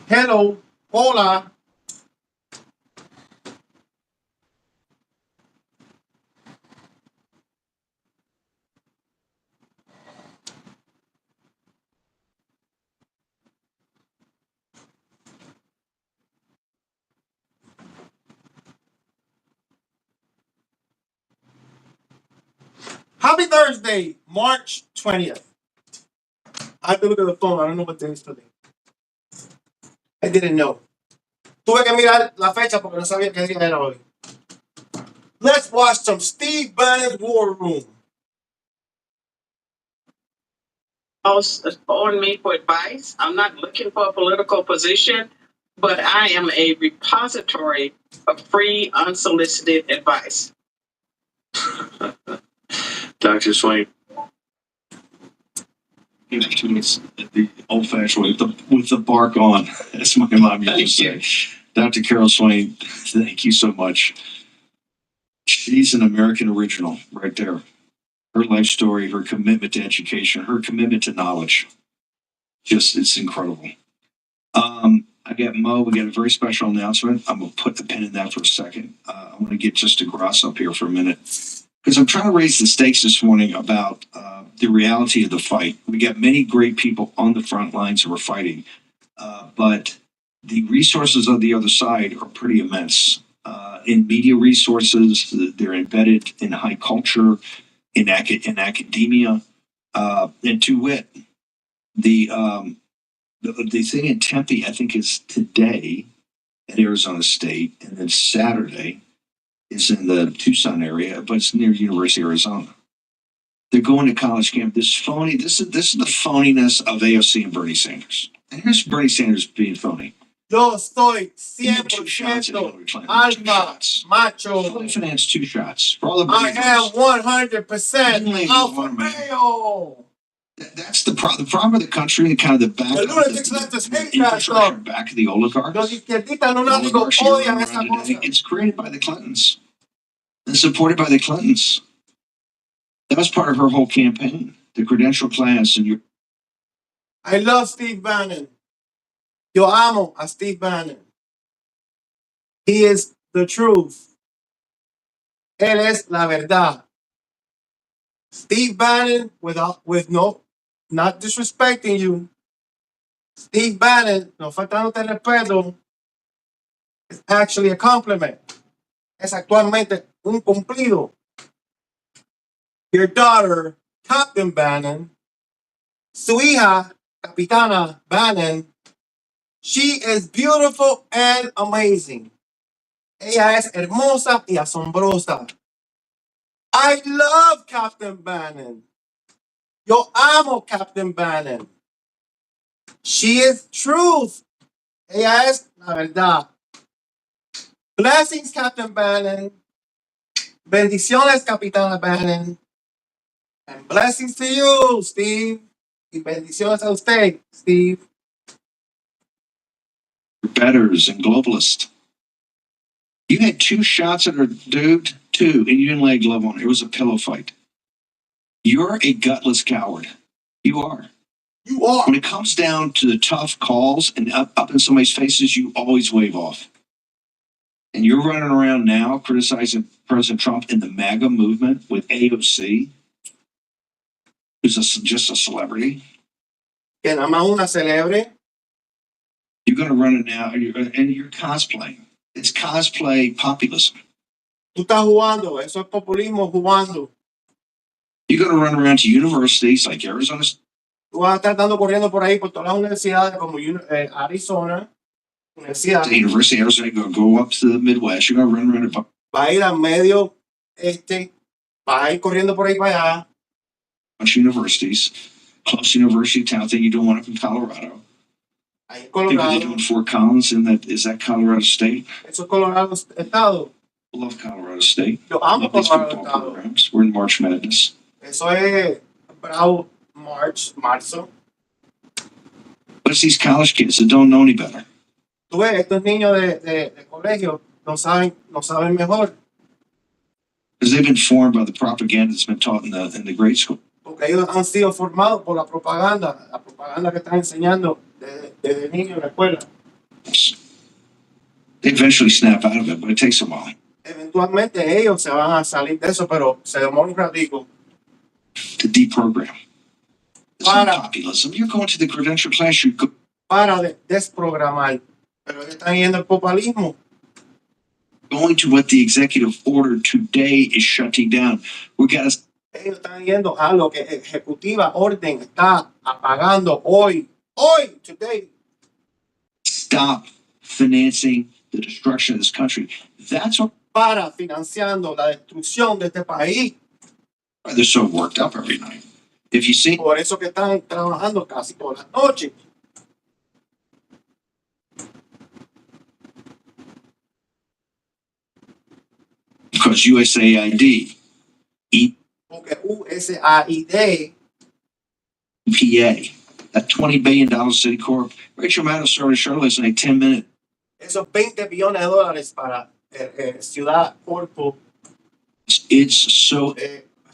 Hello, hola. Happy Thursday, March 20th. I have to look at the phone. I don't know what day is today. I didn't know. Tuve que mirar la fecha porque no sabía qué día era hoy. Let's watch some Steve Bannon's War Room. On me for advice. I'm not looking for a political position, but I am a repository of free, unsolicited advice. Dr. Swain. It's the old-fashioned way with the bark on, as my mom used to say. Dr. Carol Swain, thank you so much. She's an American original right there. Her life story, her commitment to education, her commitment to knowledge. Just, it's incredible. I got Mo, we got a very special announcement. I'm going to put the pin in that for a second. I want to get just a Gross up here for a minute. Because I'm trying to raise the stakes this morning about the reality of the fight. We got many great people on the front lines who are fighting, but the resources on the other side are pretty immense. In media resources, they're embedded in high culture, in academia, and to wit, the thing in Tempe, I think, is today at Arizona State, and then Saturday is in the Tucson area, but it's near University of Arizona. They're going to college camp. This is the phoniness of AOC and Bernie Sanders. And here's Bernie Sanders being phony. Yo estoy He had 2 shots at 100% Hillary Clinton. 2 alfa, shots. macho. Hillary financed 2 shots. For all the I am believers. 100% alpha male. That's the problem of the country and kind of the back The of lunatics left us hate that infrastructure stuff. back of the oligarchs. Los izquierdistas lunáticos Oligarchs here odian around esa today. cosa. It's created by the Clintons and supported by the Clintons. That was part of her whole campaign. The credential class and your I love Steve Bannon. Yo amo a Steve Bannon. He is the truth. Él es la verdad. Steve Bannon, not disrespecting you. Steve Bannon, no faltándote el respeto, is actually a compliment. Es actualmente un cumplido. Your daughter, Captain Bannon, su hija, Capitana Bannon, she is beautiful and amazing. Ella es hermosa y asombrosa. I love Captain Bannon. Yo amo Captain Bannon. She is truth. Ella es la verdad. Blessings, Captain Bannon. Bendiciones, Capitana Bannon. And blessings to you, Steve. Y bendiciones a usted, Steve. betters and globalists. You had 2 shots at her, dude. 2, and you didn't lay a glove on her. It was a pillow fight. You're a gutless coward. You are. You are. When it comes down to the tough calls and up in somebody's faces, you always wave off. And you're running around now criticizing President Trump in the MAGA movement with AOC, who's just a celebrity. Que nada más una celebre. You're going to run it now, and you're cosplaying. It's cosplay populism. Tú estás jugando. Eso es populismo jugando. You're going to run around to universities like Arizona. Tú vas a estar dando corriendo por ahí por todas las universidades como Arizona, Universidad. The University of Arizona, you're going to go up to the Midwest. You're going to run around. Va a ir al medio va a ir corriendo por ahí para allá. Bunch of universities, close university towns that you don't want up in Colorado. Ahí en People Colorado. are doing Fort Collins, is that Colorado State? Eso es Colorado Estado. I love Colorado State. Yo amo Love these Colorado football Estado. programs. We're in March Madness. Eso es bravo, marzo. But it's these college kids that don't know any better. Tú ves, estos niños de colegio no saben mejor. Because they've been formed by the propaganda that's been taught in the grade school. Porque ellos han sido formados por la propaganda que están enseñando desde niños en la escuela. They eventually snap out of it, but it takes a while. Eventualmente ellos se van a salir de eso, pero se demora un ratico. To deprogram. It's Para. not populism. You're going to the credential class. You're Para desprogramar. Pero ellos están yendo al populismo. going to what the executive order today is shutting down. We got to. Ellos están yendo a lo que ejecutiva orden está apagando hoy, today. Stop financing the destruction of this country. That's what. Para financiando la destrucción de este país. They're so worked up every night. If you see. Por eso que están trabajando casi todas las noches. Because USAID, Porque USAID, EPA, that $20 billion Citicorp, Rachel Maddow started Charlotte last night, 10 minutes. Esos $20 billones para Ciudad Corpo. It's so.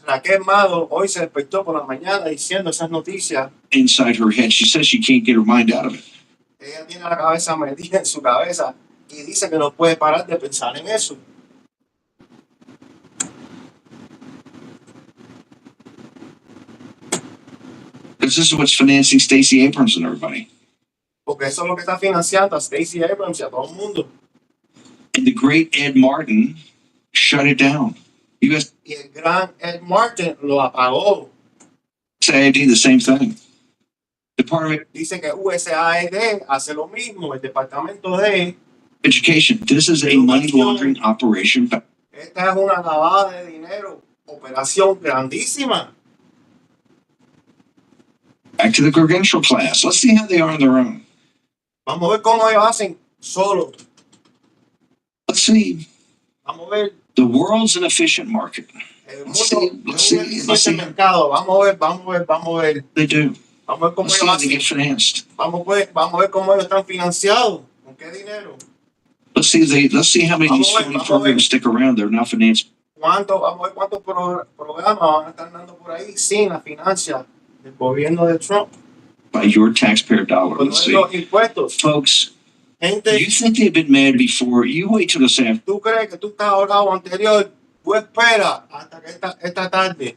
Raquel Maddow hoy se despertó por la mañana diciendo esas noticias. Inside her head, she says she can't get her mind out of it. Ella tiene la cabeza metida en su cabeza y dice que no puede parar de pensar en eso. Because this is what's financing Stacey Abrams and everybody. Porque eso es lo que está financiando a Stacey Abrams y a todo el mundo. And the great Ed Martin shut it down. Y el gran Ed Martin lo apagó. USAID, the same thing. Department. Dice que USAID hace lo mismo, el departamento de Education. This is a money laundering operation. Esta es una lavada de dinero, operación grandísima. Back to the credential class. Let's see how they are on their own. Vamos a ver cómo ellos hacen solo. Let's see. Vamos a ver. The world's an efficient market. Let's see. Mercado. Vamos a ver. They do. Vamos a ver cómo ellos hacen. They get financed. Vamos a ver cómo ellos están financiados. ¿Con qué dinero? Let's see how many of these phony programs stick around. They're not financed. Vamos a ver cuántos programas van a estar dando por ahí sin la financia del gobierno de Trump. By your taxpayer dollar. Con Let's see. Impuestos. Folks, gente, you think they've been mad before? You wait till this afternoon. ¿Tú crees que tú estás ahorrado anterior? Tú espera hasta que esta tarde.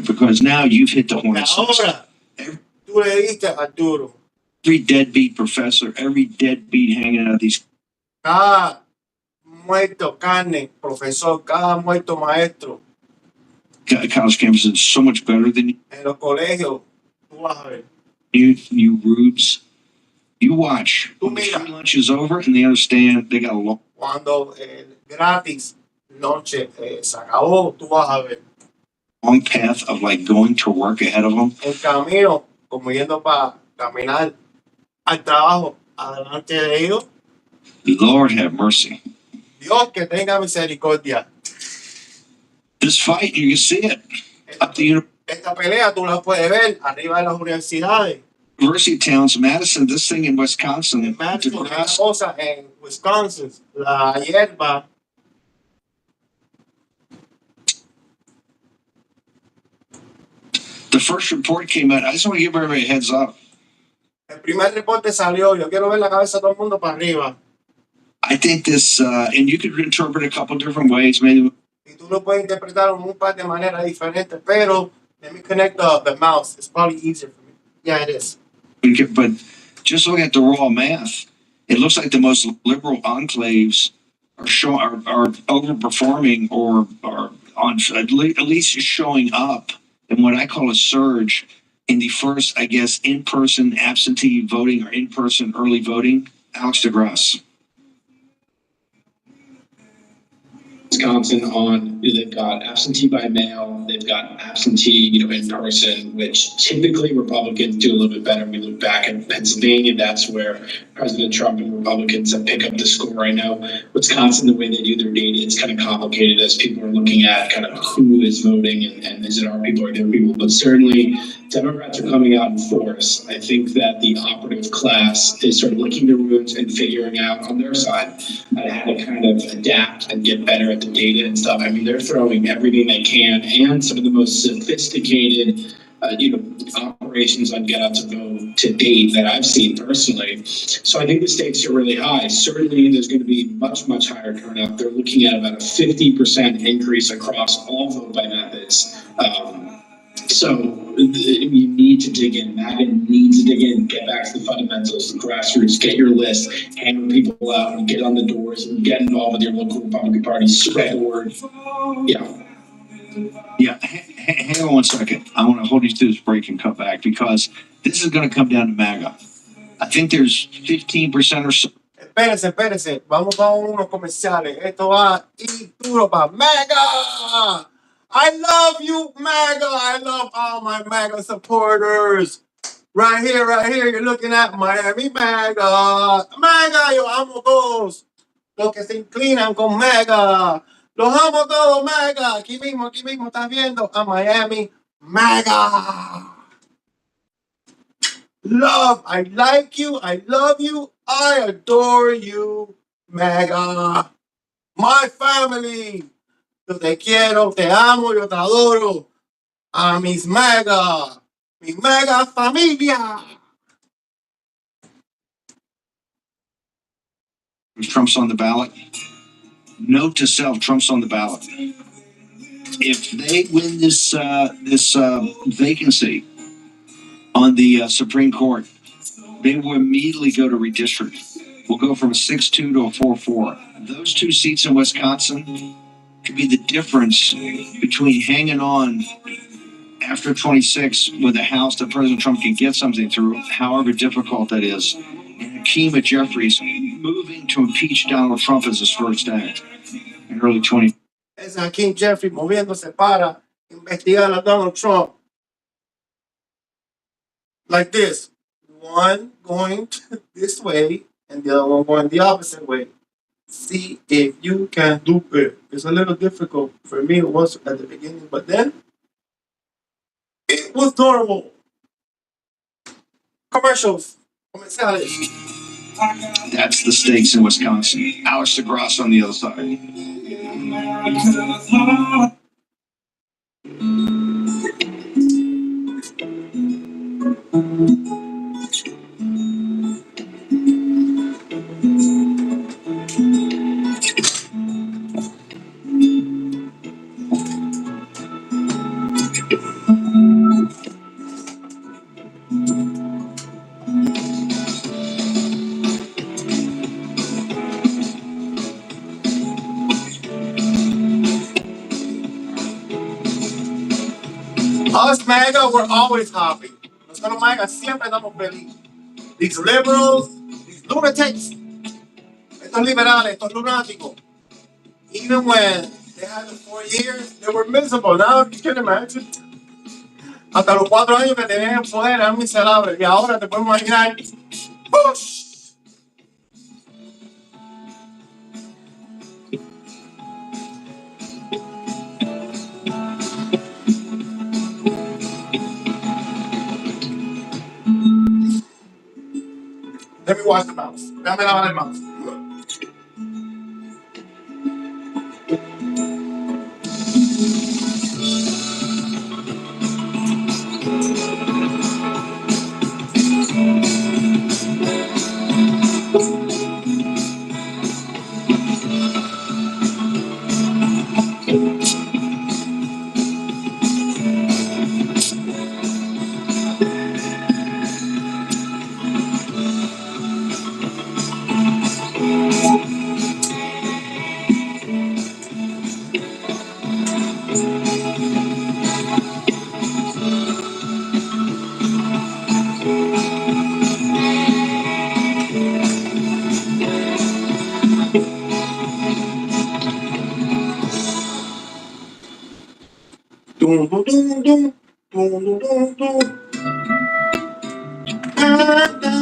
Because now you've hit the hornet's nest. Ahora, tú le diste a Arturo. Every deadbeat professor, every deadbeat hanging out of these. Cada muerto carne, profesor, cada muerto maestro. College campuses are so much better than you. En los colegios, tú vas a ver. You rubes. You watch. Tú When the mira. free lunch is over and they understand they got a long. Cuando gratis noche se acabó, tú vas a ver. Long path of like going to work ahead of them. El camino, como yendo para caminar al trabajo, adelante de ellos. Lord have mercy. Dios que tenga misericordia. This fight, you can see it. Up the Esta pelea tú la puedes ver arriba de las universidades. University towns, Madison, this thing in Wisconsin. En Madison, una cosa en Wisconsin, la hierba. The first report came out. I just want to give everybody a heads up. El primer reporte salió. Yo quiero ver la cabeza de todo el mundo para arriba. I think this, and you could interpret a couple different ways. Maybe. Y tú lo puedes interpretar en un par de maneras diferentes, pero let me connect the mouse. It's probably easier for me. Yeah, it is. But just looking at the raw math, it looks like the most liberal enclaves are overperforming or are on at least showing up in what I call a surge in the first, I guess, in-person absentee voting or in-person early voting. Alex DeGrasse. Wisconsin on, they've got absentee by mail, they've got absentee, in person, which typically Republicans do a little bit better. We look back at Pennsylvania, that's where President Trump and Republicans have picked up the score right now. Wisconsin, the way they do their data, it's kind of complicated as people are looking at kind of who is voting and is it our people or their people, but certainly Democrats are coming out in force. I think that the operative class is sort of licking their wounds and figuring out on their side how to kind of adapt and get better at the data and stuff. I mean, they're throwing everything they can, and some of the most sophisticated, operations on Get Out to Vote to date that I've seen personally. So I think the stakes are really high. Certainly, there's going to be much higher turnout. They're looking at about a 50% increase across all vote by methods. So you need to dig in. MAGA needs to dig in, get back to the fundamentals, the grassroots, get your list, hammer people out, and get on the doors, and get involved with your local Republican Party, spread the word. Yeah, hang on one second. I want to hold you through this break and come back because this is going to come down to MAGA. I think there's 15% or so. Espérense. Vamos a unos comerciales. Esto va y duro para MAGA. I love you, MAGA. I love all my MAGA supporters. Right here. You're looking at Miami MAGA. MAGA, yo amo todos. Los que se inclinan con MAGA. Los amo todos, MAGA. Aquí mismo estás viendo a Miami MAGA. Love, I like you, I love you, I adore you, MAGA. My family. Yo te quiero, te amo, yo te adoro. A mis MAGA. Mi MAGA familia. Trump's on the ballot. Note to self: Trump's on the ballot. If they win this vacancy on the Supreme Court, they will immediately go to redistrict. We'll go from a 6-2 to a 4-4. Those two seats in Wisconsin could be the difference between hanging on after 26 with a House that President Trump can get something through, however difficult that is. And Hakeem Jeffries moving to impeach Donald Trump as his first act in early 20. Es Hakeem Jeffries moviéndose para investigar a Donald Trump. Like this. One going this way and the other one going the opposite way. See if you can do it. It's a little difficult. For me, it was at the beginning, but then it was normal. Commercials. Comerciales. That's the stakes in Wisconsin. Alex DeGrasse on the other side. Us MAGA, we're always happy. Nosotros MAGA siempre estamos felices. These liberals, these lunatics, estos liberales, estos lunáticos, even when they had the 4 years, they were miserable. Now, you can imagine. Hasta los 4 años que tenían el poder eran miserables. Y ahora te puedes imaginar. ¡Push! Let me wash the mouse. Déjame lavar el mouse. Dum, dum, dum, dum. Dum, dum, dum, dum. Da, da.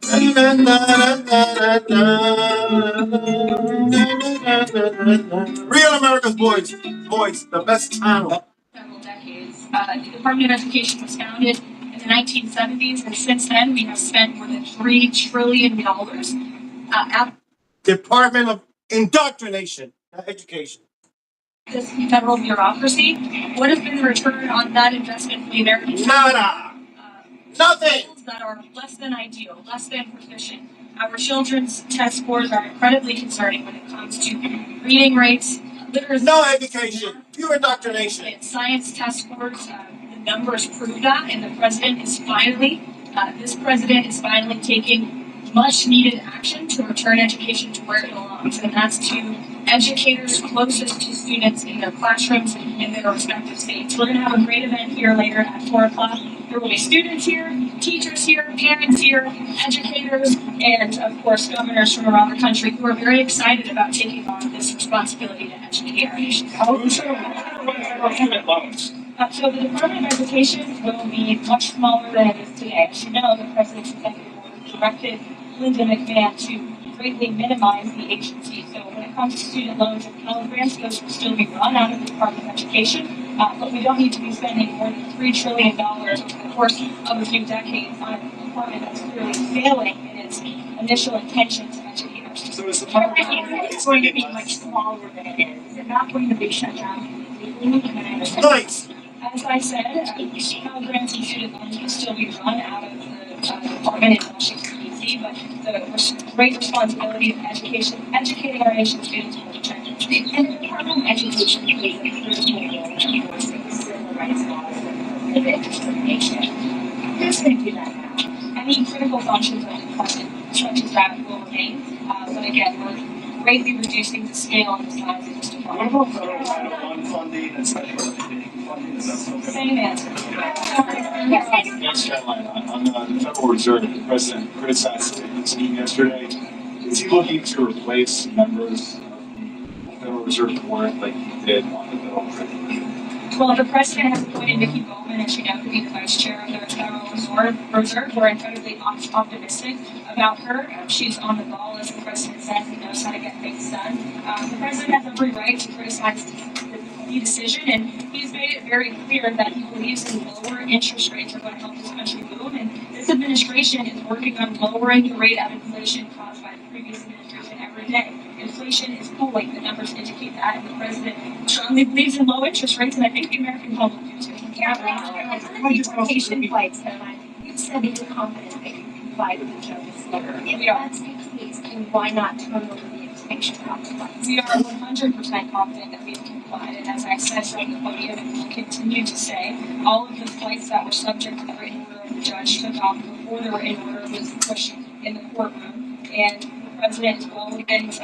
Da, da, da, da, da. Real America's Voice, the best channel. Several decades. The Department of Education was founded in the 1970s, and since then we have spent more than $3 trillion. Department of Indoctrination, not education. This federal bureaucracy, what has been the return on that investment for the American Nada. Nothing. schools that are less than ideal, less than proficient. Our children's test scores are incredibly concerning when it comes to reading rates, literacy. No education, pure indoctrination. And science test scores, the numbers prove that, and the president is finally, this president is finally taking much needed action to return education to where it belongs, and that's to educators closest to students in their classrooms in their respective states. We're going to have a great event here later at 4 o'clock. There will be students here, teachers here, parents here, educators, and of course governors from around the country who are very excited about taking on this responsibility to educate our nation. So the Department of Education will be much smaller than it is today. As you know, the President's executive order directed Linda McMahon to greatly minimize the agency. So when it comes to student loans and Pell Grants, those will still be run out of the Department of Education, but we don't need to be spending more than $3 trillion over the course of a few decades on a department that's clearly failing in its initial intention to educate our students. So is the Department it's going to be much smaller than it is? Is it not going to be shut down completely? Nice. As I said, Pell Grants and student loans will still be run out of the department in Washington, D.C., but the great responsibility of educating our nation's students will return. And the Department of Education plays a critical role in enforcing civil rights laws and prohibit discrimination. Who's going to do that now? Any critical functions of the department, such as that, will remain. But again, we're greatly reducing the scale and the size of this department. What about federal Title I funding and special education funding? Is that still going Same answer. Yes, Caroline, on the Federal Reserve, the president criticized the team yesterday. Is he looking to replace members of the Federal Reserve Board like he did on the Federal Treasury? Well, the president has appointed Nikki Bowman, as you know, to be the vice chair of the Federal Reserve. We're incredibly optimistic about her. She's on the ball, as the president says, and knows how to get things done. The president has every right to criticize the decision, and he's made it very clear that he believes in lower interest rates are going to help this country move. And this administration is working on lowering the rate of inflation caused by the previous administration every day. Inflation is cooling, the numbers indicate that, and the president strongly believes in low interest rates, and I think the American public do too. Deportation flights, Caroline. You said that you're confident that you complied with the judge's order. If that's the case, then why not turn over the inspection of the flights? We are 100% confident that we've complied, and as I said from the podium, and will continue to say, all of the flights that were subject to the written order of the judge took off before the written order was pushed in the courtroom, and the president is well within his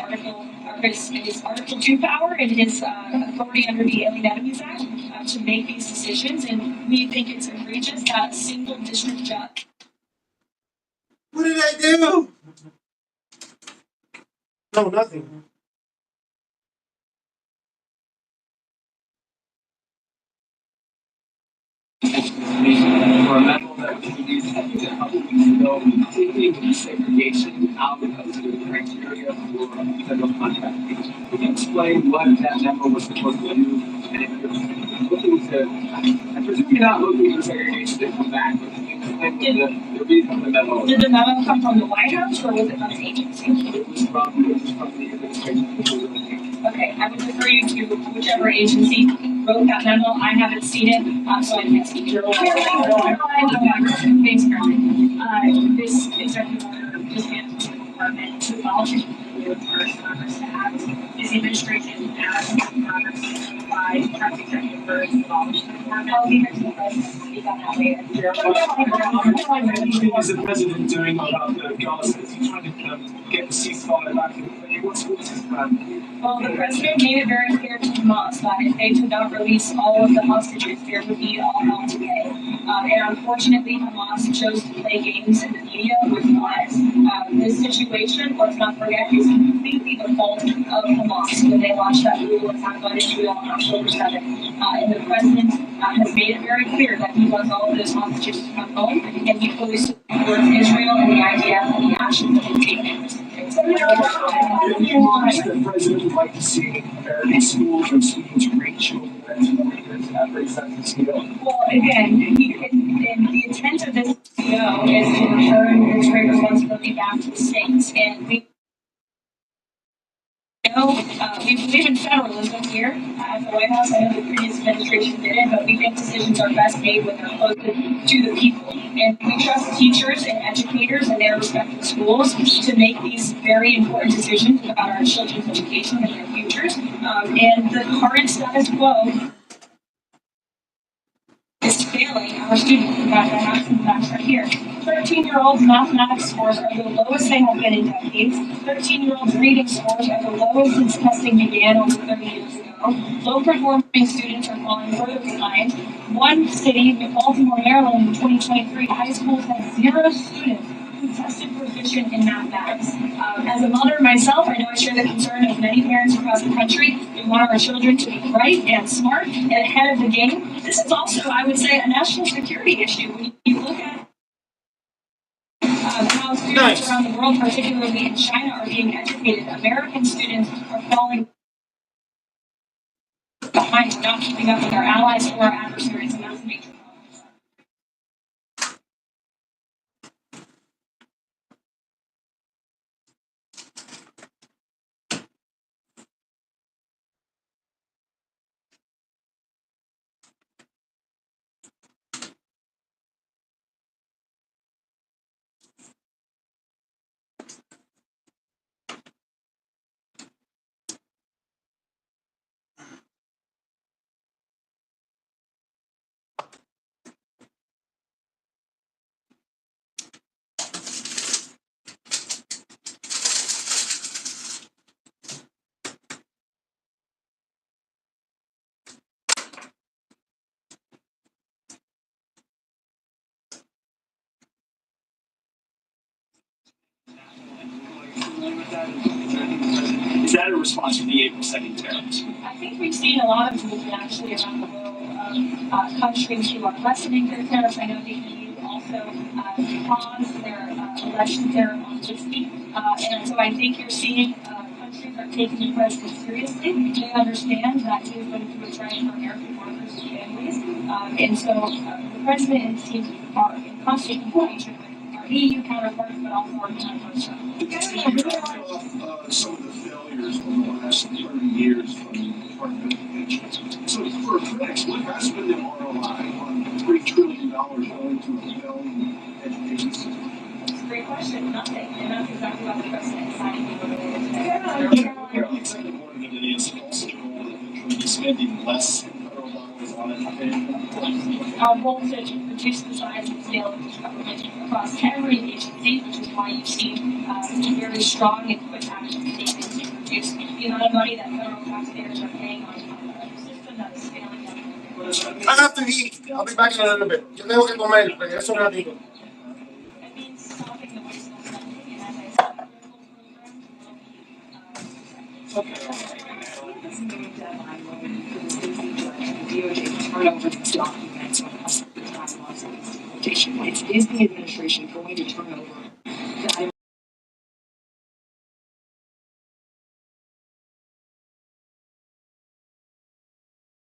Article 2 power and his authority under the Alien Enemies Act to make these decisions, and we think it's egregious that a single district judge. What did I do? No, nothing. For a memo that was released a couple weeks ago, taking desegregation out of the criteria for federal contracting. Can you explain what that memo was supposed to do? And if you're looking to, I presume you're not looking for segregation to come back, but can you explain what the reason for the memo? Did the memo come from the White House or was it from the agency? It was from the administration. Okay, I would refer you to whichever agency wrote that memo. I haven't seen it, so I can't speak to it. Thanks, Caroline. This executive order dismantles the department to abolish the first Congress to act. This administration asked Congress to provide tax executive orders to abolish the department. I'll leave it to the president to speak on that later. What is the president doing about the Gaza? Is he trying to get the ceasefire back in place? What's his plan? Well, the president made it very clear to Hamas that if they did not release all of the hostages, there would be all hell to pay. And unfortunately, Hamas chose to play games in the media with lies. This situation, let's not forget, is completely the fault of Hamas when they launched that brutal attack on Israel on October 7th. And the president has made it very clear that he wants all of those hostages to come home, and he fully supports Israel and the IDF and the actions that they've taken. The president would like to see American schools and students rate children as leaders at race and scale. Well, again, the intent of this PO is to return this great responsibility back to the states, and we know we believe in federalism here at the White House. I know the previous administration didn't, but we think decisions are best made when they're close to the people. And we trust teachers and educators in their respective schools to make these very important decisions about our children's education and their futures. And the current status quo is failing our students. In fact, I have some facts right here. 13-year-olds' mathematics scores are the lowest they have been in decades. 13-year-olds' reading scores are the lowest since testing began over 30 years ago. Low-performing students are falling further behind. One city, Baltimore, Maryland, in 2023, high schools had 0 students who tested proficient in mathematics. As a mother myself, I know I share the concern of many parents across the country. We want our children to be bright and smart and ahead of the game. This is also, I would say, a national security issue. When you look at how students around the world, particularly in China, are being educated, American students are falling behind. We're not keeping up with our allies or our adversaries, and that's a major problem. Is that a response to the April 2nd tariffs? I think we've seen a lot of movement actually around the world of countries who are lessening their tariffs. I know the EU also paused their election tariff on whiskey. And so I think you're seeing countries are taking the president seriously. They understand that he is going to do what's right for American workers and families. And so the president and his team are in constant communication with our EU counterparts, but also our counterparts. Some of the failures over the last 30 years from the Department of Education. So for critics, what has been the ROI on $3 trillion going to a failing education system? That's a great question. Nothing. And that's exactly what the president signed The executive order that it is also the goal that we should be spending less federal dollars on education. Our goal is to reduce the size and scale of this government across every agency, which is why you've seen very strong and quick action taken to reduce the amount of money that federal taxpayers are paying on a system that is failing them. I have to eat. I'll be back in a little bit. Yo tengo que comer, regreso un ratito. It means stopping the wasteful spending, and as I said, the critical program This new deadline will be for the safety judge and the DOJ to turn over these documents when it comes to the bylaws of implementation. Is the administration going to turn over